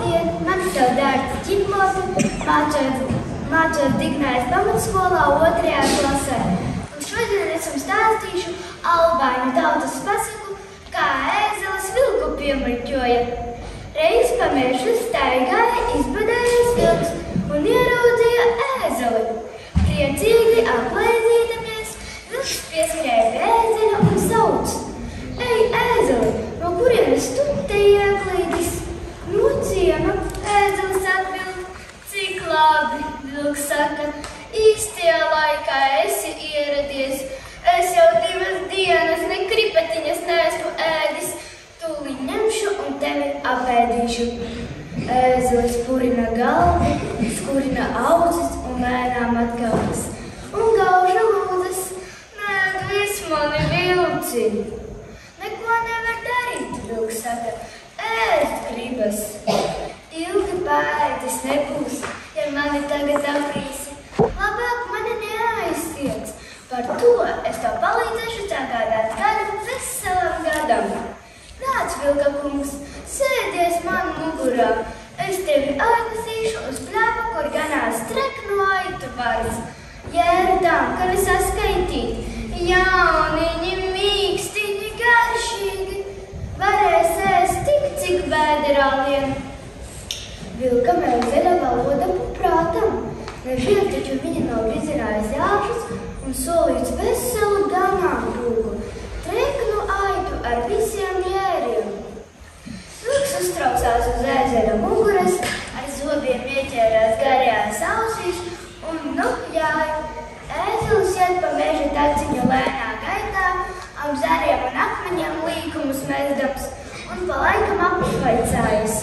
Labdien, mani sauc Dārta Ķikmote, mācos Dignājas pamatskolā 2. klasē. Un šodien es jums stāstīšu albāņu tautas pasaku, kā ēzelis vilku piemuļķoja. Reiz pa mežu staigāja izbadējis vilks un ieraudzīja ēzeli. Priecīgi aplaizīdamies, vilks pieskrēja pie ēzeļa un sauc: "Ei, ēzeli, no kurienes tu te ieklīdis?" "No ciema," ēzelis atbild. "Cik labi," vilks saka, "īstajā laikā esi ieradies. Es jau 2 dienas ne kripetiņas neesmu ēdis. Tūlīt ņemšu un tevi apēdīšu." Ēzelis purina galvu, skurina ausis un lēnām atkāpjas. Un gauža lūdzas: "Neatvis mani, vilci!" "Neko nevar darīt," vilks saka, "ēst gribas." "Ilgi pēdis nebūs, ja mani tagad aprīsi. Labāk mani neaiztiec. Par to es tev palīdzēšu sagādāt gaļu veselam gadam." "Nāc, vilka kungs, sēdies man mugurā. Es tevi aiznesīšu uz pļavu, kur ganās treknu aitu varas. Jērdām, ka nesaskaitīt, jauniņi, mīkstiņi, garšīgi. Varēs ēst tik, cik vēderā lien." Vilkam ēzeļa valoda prātam. Nevien taču viņa nav vizinājis jāšas un solīts veselu ganāmpulku, treknu aitu ar visiem jēriem. Vilks uztraucās uz ēzeļa muguras, ar zobiem ieķērās garajās ausīs un jāja. Ēzelis iet pa meža taciņu lēnā gaitā, ap zariem un akmeņiem līkumus mezdams un pa laikam apvaicājas: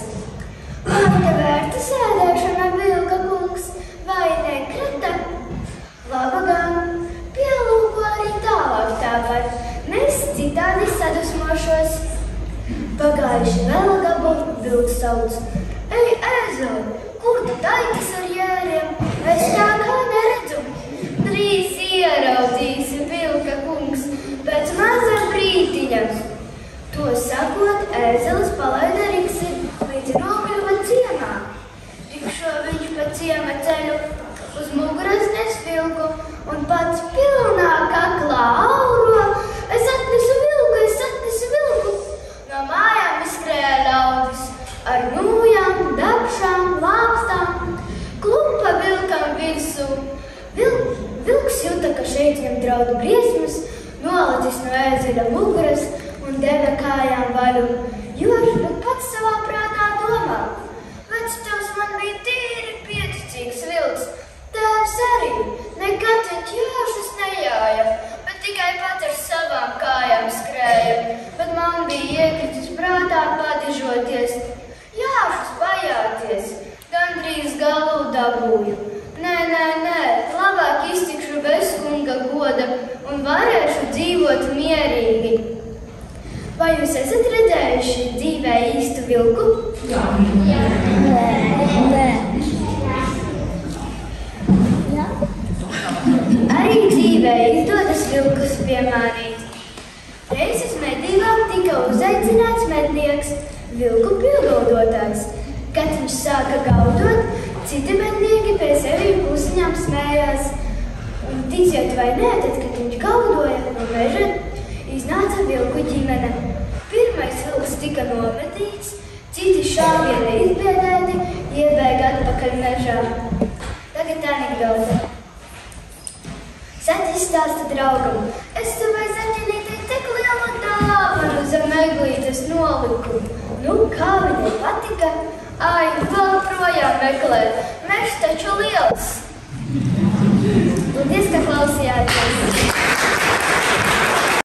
"Vai te vērta sēdēšana, vilka kungs, vai nekrita?" "Laba gan, pielūko arī tālāk tāpat, nes citādi sadusmošos." Pagājuši vēl gabali, vilks sauc: "Ei, ēzeli, kur tu taikas ar jēriem? Es tā kā neredzu." "Drīz ieraudzīsi, vilka kungs, pēc maza brītiņa." To sakot, ēzelis palaida riksi līdz nokļuva ciemā. Tikšo viņš pa ciema ceļu uz muguras nes vilku un pats pilnā kaklā auro: "Es atnesu vilku, es atnesu vilku!" No mājām izskrēja ļaudis ar nūjām, dabšām, lāpstām, klupa vilkam virsū. Vilks juta, ka šeit viņam draudu briesmas, nolacis no ēzeļa muguras un deva kājām vaļu. Jožs, bet pats savā prātā domā: "Vectēvs man bija tīri pieticīgs vilks. Tēvs arī, nekad viņš jāšas nejāja, bet tikai pat ar savām kājām skrēja. Bet man bija iekritis prātā padižoties, jāšas bajāties, gandrīz galu dabūju. Nē, labāk iztikšu bez kunga goda un varēšu dzīvot mierīgi." Vai jūs esat redzējuši dzīvē īstu vilku? Jā. Arī dzīvē izdodas vilkus piemānīt. Reiz uz medībām tika uzaicināts mednieks, vilku piegaudotājs. Kad viņš sāka gaudot, citi mednieki pie sevi klusiņām smējās. Un ticiet vai nē, tad, kad viņš gaudoja no meža, iznāca vilku ģimene. Pirmais vilks tika nometīts, citi šāvieni izbiedēti, iebēga atpakaļ mežā. Tagad anekdote. Zaķis stāsta draugam: "Es savai zaķenītei tik lielu dāvanu zem eglītes noliku. Nu, kā viņai patika? Ai, vēl projām meklēt, mežs taču liels." Paldies, ka klausījāties!